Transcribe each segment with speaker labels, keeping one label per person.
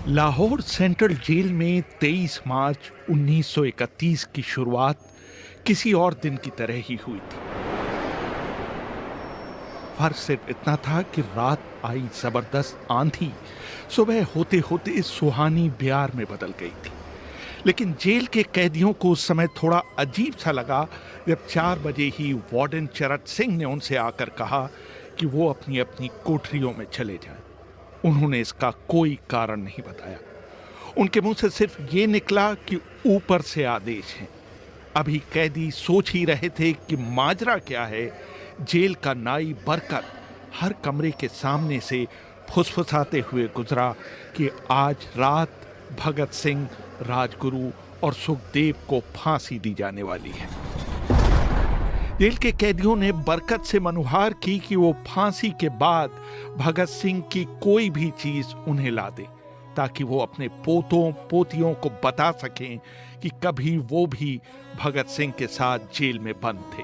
Speaker 1: Lahore central jail में 23 मार्च 1931 की शुरुआत किसी और दिन की तरह ही हुई थी। फर्क सिर्फ इतना था कि रात आई जबरदस्त आंधी सुबह होते होते सुहानी ब्यार में बदल गई थी। लेकिन जेल के कैदियों को उस समय थोड़ा अजीब सा लगा जब 4 बजे ही वार्डन चरत सिंह ने उनसे आकर कहा कि वो अपनी अपनी कोठरियों में चले जाएं। उन्होंने इसका कोई कारण नहीं बताया। उनके मुंह से सिर्फ ये निकला कि ऊपर से आदेश है। अभी कैदी सोच ही रहे थे कि माजरा क्या है। जेल का नाई बरकत हर कमरे के सामने से फुसफुसाते हुए गुजरा कि आज रात भगत सिंह, राजगुरु और सुखदेव को फांसी दी जाने वाली है। जेल के कैदियों ने बरकत से मनुहार की कि वो फांसी के बाद भगत सिंह की कोई भी चीज उन्हें ला दे, ताकि वो अपने पोतों पोतियों को बता सकें कि कभी वो भी भगत सिंह के साथ जेल में बंद थे।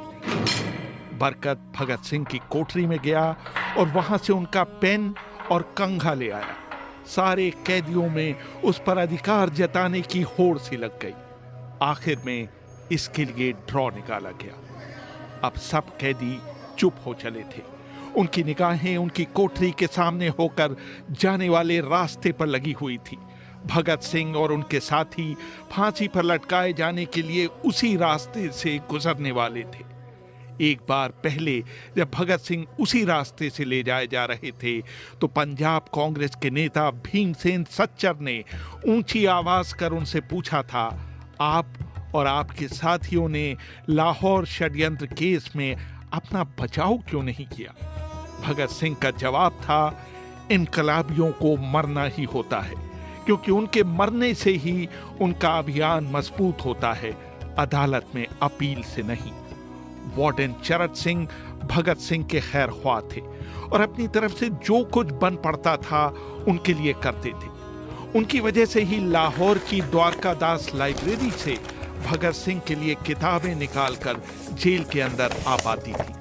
Speaker 1: बरकत भगत सिंह की कोठरी में गया और वहां से उनका पेन और कंघा ले आया। सारे कैदियों में उस पर अधिकार जताने की होड़ सी लग गई। आखिर में इसके लिए ड्रॉ निकाला गया। अब सब कैदी चुप हो चले थे। उनकी निगाहें उनकी कोठरी के सामने होकर जाने वाले रास्ते पर लगी हुई थी। भगत सिंह और उनके साथी फांसी पर लटकाए जाने के लिए उसी रास्ते से गुजरने वाले थे। एक बार पहले जब भगत सिंह उसी रास्ते से ले जाए जा रहे थे तो पंजाब कांग्रेस के नेता भीमसेन सच्चर ने ऊंची आवाज कर उनसे पूछा था, आप और आपके साथियों ने लाहौर षड्यंत्र केस में अपना बचाव क्यों नहीं किया? भगत सिंह का जवाब था, इनकलाबियों को मरना ही होता है, क्योंकि उनके मरने से ही उनका अभियान मजबूत होता है, अदालत में अपील से नहीं। वार्डन चरत सिंह भगत सिंह के खैर ख्वाह थे और अपनी तरफ से जो कुछ बन पड़ता था उनके लिए करते थे। उनकी वजह से ही लाहौर की द्वारकादास लाइब्रेरी से भगत सिंह के लिए किताबें निकालकर जेल के अंदर आ पाती थी।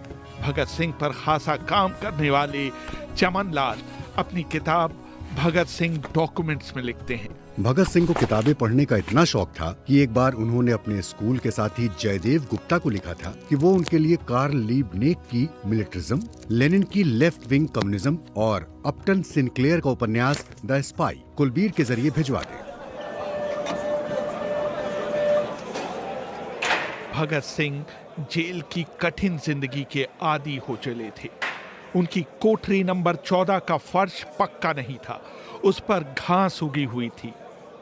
Speaker 1: भगत सिंह पर खासा काम करने वाले चमन लाल अपनी किताब भगत सिंह डॉक्यूमेंट्स में लिखते हैं,
Speaker 2: भगत सिंह को किताबें पढ़ने का इतना शौक था कि एक बार उन्होंने अपने स्कूल के साथी जयदेव गुप्ता को लिखा था कि वो उनके लिए कार्ल लीबनेक की मिलिटरिज्म, लेनिन की लेफ्ट विंग कम्युनिज्म और अपटन सिनक्लेयर का उपन्यास द स्पाई कुलबीर के जरिए भिजवा दें।
Speaker 1: भगत सिंह जेल की कठिन जिंदगी के आदी हो चले थे। उनकी कोठरी नंबर 14 का फर्श पक्का नहीं था, उस पर घास उगी हुई थी।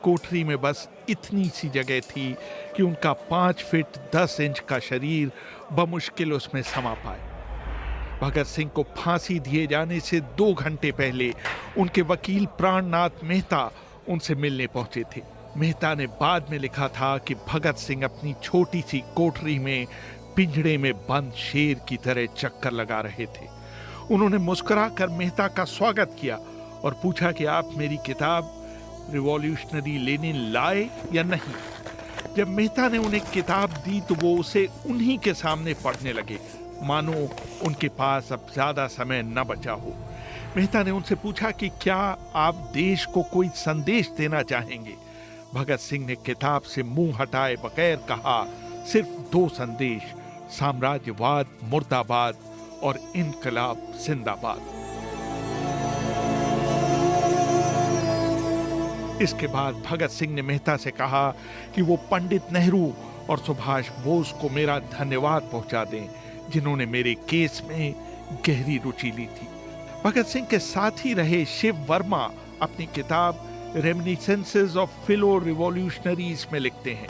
Speaker 1: कोठरी में बस इतनी सी जगह थी कि उनका 5 फीट 10 इंच का शरीर बमुश्किल उसमें समा पाए। भगत सिंह को फांसी दिए जाने से 2 घंटे पहले उनके वकील प्राणनाथ मेहता उनसे मिलने पहुंचे थे। मेहता ने बाद में लिखा था कि भगत सिंह अपनी छोटी सी कोठरी में पिंजड़े में बंद शेर की तरह चक्कर लगा रहे थे। उन्होंने मुस्कुराकर मेहता का स्वागत किया और पूछा कि आप मेरी किताब रिवॉल्यूशनरी लेनिन लाए या नहीं। जब मेहता ने उन्हें किताब दी तो वो उसे उन्हीं के सामने पढ़ने लगे, मानो उनके पास अब ज्यादा समय न बचा हो। मेहता ने उनसे पूछा कि क्या आप देश को कोई संदेश देना चाहेंगे? भगत सिंह ने किताब से मुंह हटाए बगैर कहा, सिर्फ 2 संदेश, साम्राज्यवाद मुर्दाबाद और इनकलाब जिंदाबाद। इसके बाद भगत सिंह ने मेहता से कहा कि वो पंडित नेहरू और सुभाष बोस को मेरा धन्यवाद पहुंचा दें, जिन्होंने मेरे केस में गहरी रुचि ली थी। भगत सिंह के साथ ही रहे शिव वर्मा अपनी किताब रेमिनिसेंसेस ऑफ फिलो रिवॉल्यूशनरीज में लिखते हैं,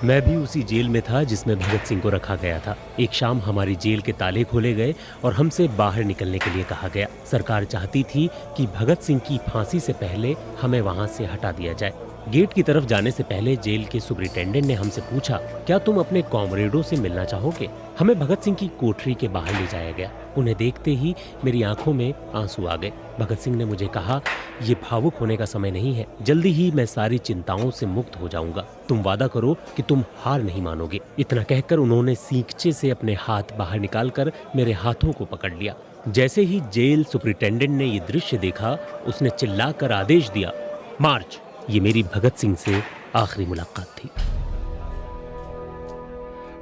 Speaker 3: मैं भी उसी जेल में था जिसमें भगत सिंह को रखा गया था। एक शाम हमारी जेल के ताले खोले गए और हमसे बाहर निकलने के लिए कहा गया। सरकार चाहती थी कि भगत सिंह की फांसी से पहले हमें वहां से हटा दिया जाए। गेट की तरफ जाने से पहले जेल के सुपरिटेंडेंट ने हमसे पूछा, क्या तुम अपने कॉमरेडों से मिलना चाहोगे? हमें भगत सिंह की कोठरी के बाहर ले जाया गया। उन्हें देखते ही मेरी आंखों में आंसू आ गए। भगत सिंह ने मुझे कहा, ये भावुक होने का समय नहीं है, जल्दी ही मैं सारी चिंताओं से मुक्त हो जाऊंगा। तुम वादा करो कि तुम हार नहीं मानोगे। इतना कहकर उन्होंने सींगचे से अपने हाथ बाहर निकालकर मेरे हाथों को पकड़ लिया। जैसे ही जेल सुपरिटेंडेंट ने ये दृश्य देखा, उसने चिल्लाकर आदेश दिया, मार्च। ये मेरी भगत सिंह से आखिरी मुलाकात थी।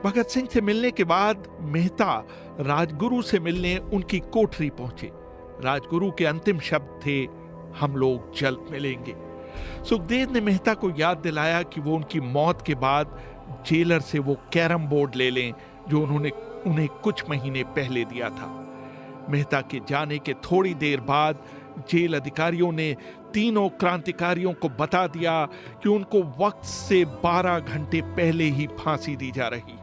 Speaker 1: भगत सिंह से मिलने के बाद मेहता राजगुरु से मिलने उनकी कोठरी पहुंचे। राजगुरु के अंतिम शब्द थे, हम लोग जल्द मिलेंगे। सुखदेव ने मेहता को याद दिलाया कि वो उनकी मौत के बाद जेलर से वो कैरम बोर्ड ले लें जो उन्होंने उन्हें कुछ महीने पहले दिया था। मेहता के जाने के थोड़ी देर बाद जेल अधिकारियों ने तीनों क्रांतिकारियों को बता दिया कि उनको वक्त से 12 घंटे पहले ही फांसी दी जा रही।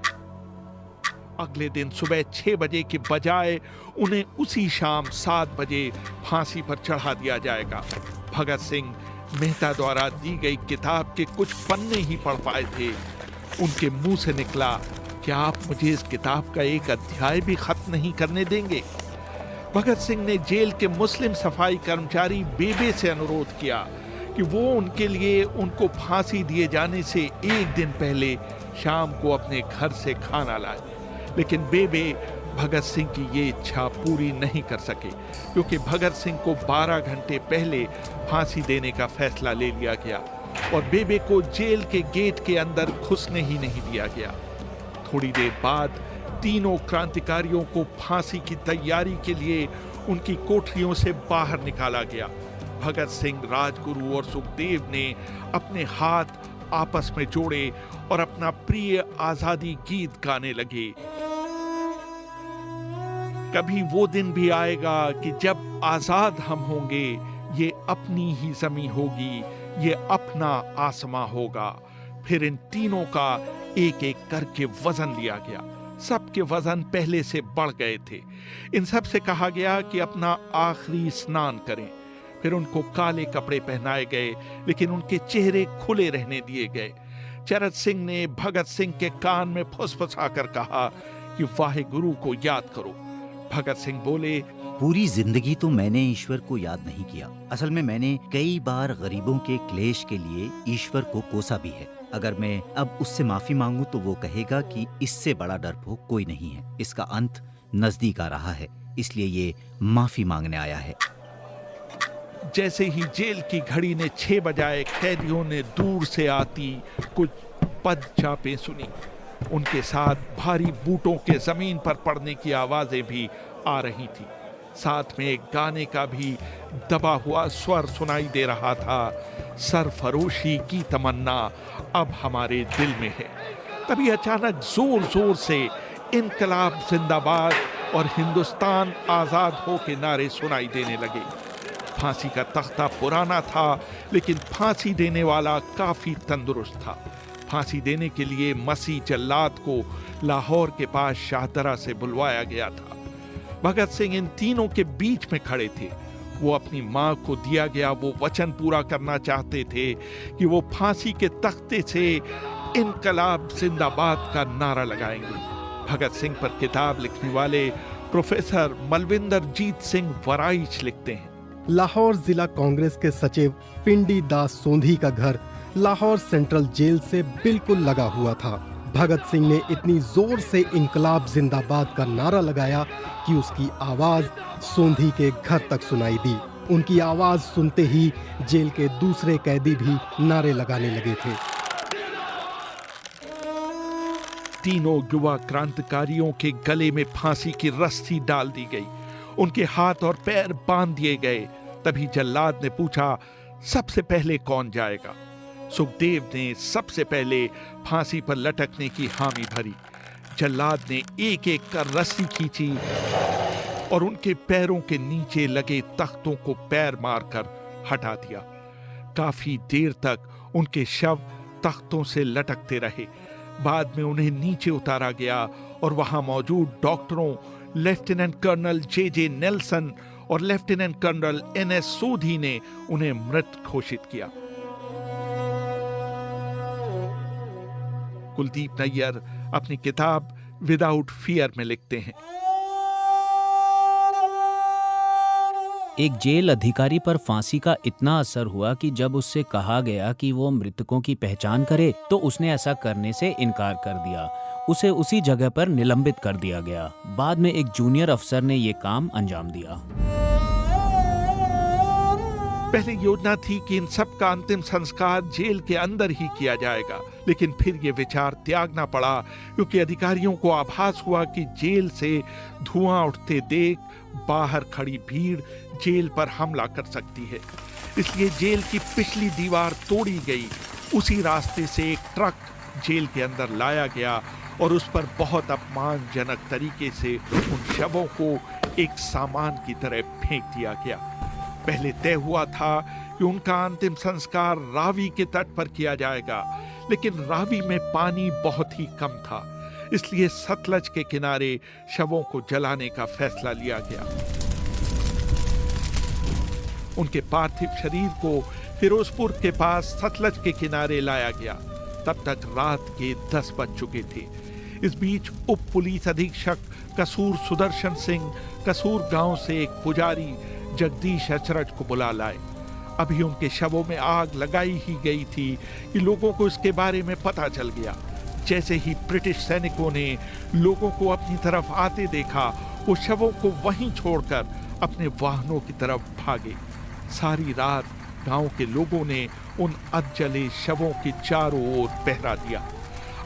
Speaker 1: अगले दिन सुबह 6 बजे के बजाय उन्हें उसी शाम 7 बजे फांसी पर चढ़ा दिया जाएगा। भगत सिंह मेहता द्वारा दी गई किताब के कुछ पन्ने ही पढ़ पाए थे। उनके मुंह से निकला, क्या आप मुझे इस किताब का एक अध्याय भी खत्म नहीं करने देंगे? भगत सिंह ने जेल के मुस्लिम सफाई कर्मचारी बेबे से अनुरोध किया कि वो उनके लिए उनको फांसी दिए जाने से एक दिन पहले शाम को अपने घर से खाना लाए। लेकिन बेबे भगत सिंह की ये इच्छा पूरी नहीं कर सके, क्योंकि भगत सिंह को 12 घंटे पहले फांसी देने का फैसला ले लिया गया और बेबे को जेल के गेट के अंदर घुसने ही नहीं दिया गया। थोड़ी देर बाद तीनों क्रांतिकारियों को फांसी की तैयारी के लिए उनकी कोठरियों से बाहर निकाला गया। भगत सिंह, राजगुरु और सुखदेव ने अपने हाथ आपस में जोड़े और अपना प्रिय आजादी गीत गाने लगे। कभी वो दिन भी आएगा कि जब आजाद हम होंगे, ये अपनी ही जमीन होगी, ये अपना आसमां होगा। फिर इन तीनों का एक एक करके वजन लिया गया। सबके वजन पहले से बढ़ गए थे। इन सब से कहा गया कि अपना आखिरी स्नान करें। फिर उनको काले कपड़े पहनाए गए, लेकिन उनके चेहरे खुले रहने दिए गए। चरत सिंह ने भगत सिंह के कान में फुसफुसाकर कहा कि वाहेगुरु को याद करो। भगत सिंह बोले,
Speaker 4: पूरी जिंदगी तो मैंने ईश्वर को याद नहीं किया। असल में मैंने कई बार गरीबों के क्लेश के लिए ईश्वर को कोसा भी है। अगर मैं अब उससे माफी मांगूं तो वो कहेगा कि इससे बड़ा डरपोक कोई नहीं है। इसका अंत नजदीक आ रहा है, इसलिए ये माफी मांगने आया है।
Speaker 1: जैसे ही जेल की घड़ी ने 6 बजाए, कैदियों ने दूर से आती कुछ पद चापें सुनी। उनके साथ भारी बूटों के जमीन पर पड़ने की आवाजें भी आ रही थी। साथ में एक गाने का भी दबा हुआ स्वर सुनाई दे रहा था, सरफरोशी की तमन्ना अब हमारे दिल में है। तभी अचानक जोर जोर से इनकलाब जिंदाबाद और हिंदुस्तान आजाद हो के नारे सुनाई देने लगे। फांसी का तख्ता पुराना था, लेकिन फांसी देने वाला काफी तंदुरुस्त था। फांसी देने के लिए मसीह जल्लाद को लाहौर के पास शाहदरा से बुलवाया गया था। भगत सिंह इन तीनों के बीच में खड़े थे। वो अपनी मां को दिया गया वो वचन पूरा करना चाहते थे कि वो फांसी के तख्ते से इनकलाब जिंदाबाद का नारा लगाएंगे। भगत सिंह पर किताब लिखने वाले प्रोफेसर मलविंदर जीत सिंह वराइच लिखते हैं,
Speaker 5: लाहौर जिला कांग्रेस के सचिव पिंडी दास सोंधी का घर लाहौर सेंट्रल जेल से बिल्कुल लगा हुआ था। भगत सिंह ने इतनी जोर से इनकलाब जिंदाबाद का नारा लगाया कि उसकी आवाज सोंधी के घर तक सुनाई दी। उनकी आवाज सुनते ही जेल के दूसरे कैदी भी नारे लगाने लगे थे।
Speaker 1: तीनों युवा क्रांतिकारियों के गले में फांसी की रस्सी डाल दी गई, उनके हाथ और पैर बांध दिए गए। तभी जल्लाद ने पूछा, सबसे पहले कौन जाएगा? सुखदेव ने सबसे पहले फांसी पर लटकने की हामी भरी। जल्लाद ने एक एक कर रस्सी खींची और उनके पैरों के नीचे लगे तख्तों को पैर मारकर हटा दिया। काफी देर तक उनके शव तख्तों से लटकते रहे। बाद में उन्हें नीचे उतारा गया और वहां मौजूद डॉक्टरों लेफ्टिनेंट कर्नल जे नेल्सन और लेफ्टिनेंट कर्नल NS सोधी ने उन्हें मृत घोषित किया। कुलदीप नैयर अपनी किताब विदाउट फियर में लिखते हैं।
Speaker 6: एक जेल अधिकारी पर फांसी का इतना असर हुआ कि जब उससे कहा गया कि वो मृतकों की पहचान करे तो उसने ऐसा करने से इनकार कर दिया। उसे उसी जगह पर निलंबित कर दिया गया। बाद में एक जूनियर अफसर ने ये काम अंजाम दिया।
Speaker 1: पहले योजना थी कि इन सब का अंतिम संस्कार जेल के अंदर ही किया जाएगा, लेकिन फिर ये विचार त्यागना पड़ा क्योंकि अधिकारियों को आभास हुआ कि जेल से धुआं उठते देख बाहर खड़ी भीड़ जेल पर हमला कर सकती है। इसलिए जेल की पिछली दीवार तोड़ी गई। उसी रास्ते से एक ट्रक जेल के अंदर लाया गया और उस पर बहुत अपमानजनक तरीके से उन शवों को एक सामान की तरह फेंक दिया गया। पहले तय हुआ था कि उनका अंतिम संस्कार रावी के तट पर किया जाएगा, लेकिन रावी में पानी बहुत ही कम था, इसलिए सतलज के किनारे शवों को जलाने का फैसला लिया गया। उनके पार्थिव शरीर को फिरोजपुर के पास सतलज के किनारे लाया गया। तब तक रात के 10 बज चुके थे। इस बीच उप पुलिस अधीक्षक कसूर सुदर्शन सिंह कसूर गांव से एक पुजारी जगदीश अचरज को बुला लाए। अभी उनके शवों में आग लगाई ही गई थी कि लोगों को इसके बारे में पता चल गया। जैसे ही ब्रिटिश सैनिकों ने लोगों को अपनी तरफ आते देखा, वो शवों को वहीं छोड़कर अपने वाहनों की तरफ भागे। सारी रात गांव के लोगों ने उन अधजले शवों के चारों ओर पहरा दिया।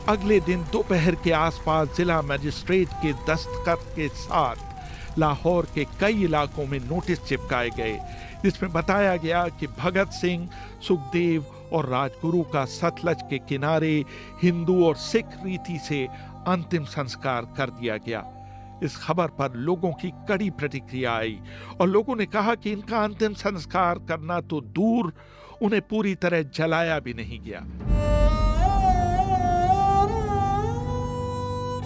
Speaker 1: अगले दिन दोपहर के आसपास जिला मजिस्ट्रेट के दस्तखत के साथ लाहौर के कई इलाकों में नोटिस चिपकाए गए, जिसमें बताया गया कि भगत सिंह, सुखदेव और राजगुरु का सतलज के किनारे हिंदू और सिख रीति से अंतिम संस्कार कर दिया गया। इस खबर पर लोगों की कड़ी प्रतिक्रिया आई और लोगों ने कहा कि इनका अंतिम संस्कार करना तो दूर, उन्हें पूरी तरह जलाया भी नहीं गया।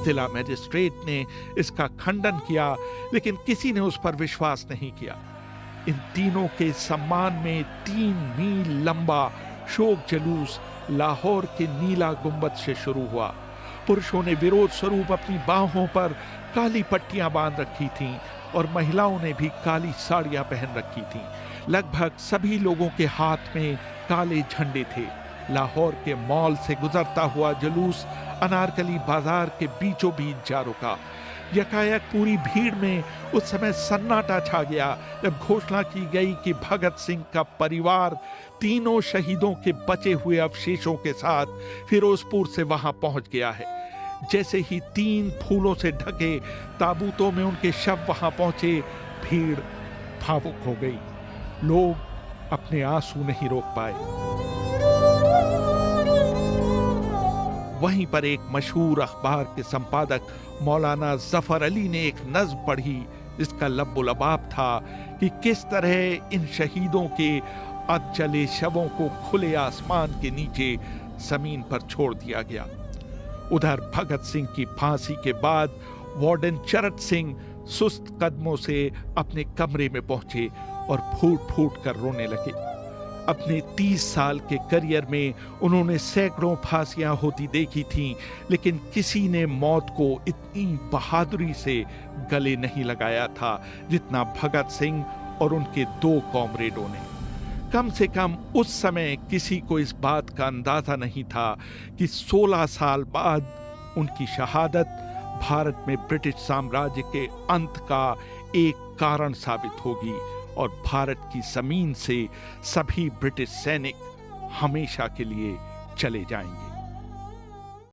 Speaker 1: जिला मजिस्ट्रेट ने इसका खंडन किया, लेकिन किसी ने उस पर विश्वास नहीं किया। इन तीनों के सम्मान में 3 मील लंबा शोक जुलूस लाहौर के नीला गुंबद से शुरू हुआ। पुरुषों ने विरोध स्वरूप अपनी बाहों पर काली पट्टियां बांध रखी थीं और महिलाओं ने भी काली साड़ियां पहन रखी थीं। लगभग सभी लोगों के हाथ में काले झंडे थे। लाहौर के मॉल से गुजरता हुआ जुलूस अनारकली बाजार के बीचों बीच जा रुका। यकायक पूरी भीड़ में उस समय सन्नाटा छा गया जब घोषणा की गई कि भगत सिंह का परिवार तीनों शहीदों के बचे हुए अवशेषों के साथ फिरोजपुर से वहां पहुंच गया है। जैसे ही 3 फूलों से ढके ताबूतों में उनके शव वहां पहुंचे, भीड़ भावुक हो गई। लोग अपने आंसू नहीं रोक पाए। वहीं पर एक मशहूर अखबार के संपादक मौलाना जफर अली ने एक नज्म पढ़ी, जिसका लब्बो-लबाब था कि किस तरह इन शहीदों के अधजले शवों को खुले आसमान के नीचे जमीन पर छोड़ दिया गया। उधर भगत सिंह की फांसी के बाद वार्डन चरत सिंह सुस्त कदमों से अपने कमरे में पहुंचे और फूट फूट कर रोने लगे। अपने 30 साल के करियर में उन्होंने सैकड़ों फांसियां होती देखी थीं, लेकिन किसी ने मौत को इतनी बहादुरी से गले नहीं लगाया था जितना भगत सिंह और उनके 2 कॉमरेडों ने। कम से कम उस समय किसी को इस बात का अंदाजा नहीं था कि 16 साल बाद उनकी शहादत भारत में ब्रिटिश साम्राज्य के अंत का एक कारण साबित होगी और भारत की जमीन से सभी ब्रिटिश सैनिक हमेशा के लिए चले जाएंगे।